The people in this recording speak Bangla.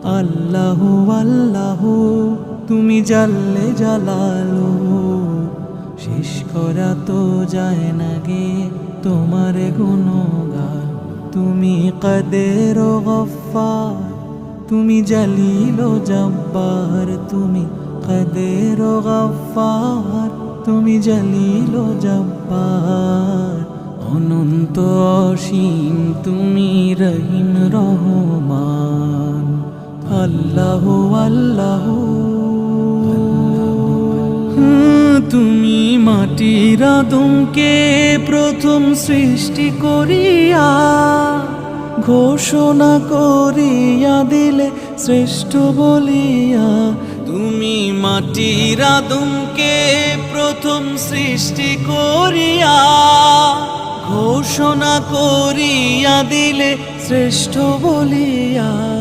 আল্লাহু আল্লাহু তুমি জাল্লে জালালু, শেষ করা তো যায় না গে তোমার গুণগান। তুমি কাদের ও গফফার, তুমি জলিল ও জব্বার, তুমি কাদের ও গফফার, তুমি জলিল ও জব্বার। অনন্ত অসীম তুমি রহিম রহমান। আল্লাহু আল্লাহু তুমি মাটির আদমকে প্রথম সৃষ্টি করিয়া ঘোষণা করিয়া দিলে শ্রেষ্ঠ বলিয়া। তুমি মাটির আদমকে প্রথম সৃষ্টি করিয়া ঘোষণা করিয়া দিলে শ্রেষ্ঠ বলিয়া।